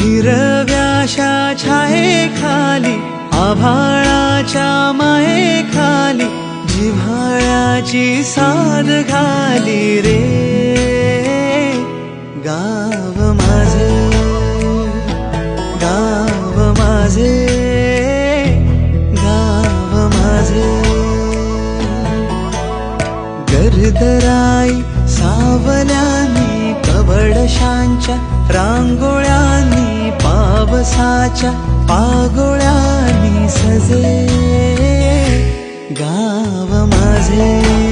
हिरव्याशा छायेखाली आभाळाच्या मायेखाली जिव्हाळ्याची साद घाली रे गाव माझे, गाव माझे, गाव माझे. गर्दराई सावल्यानी कवडशांच्या रांगोळ्यांनी पावसाच्या पागोळ्यांनी सजे गाव माझे.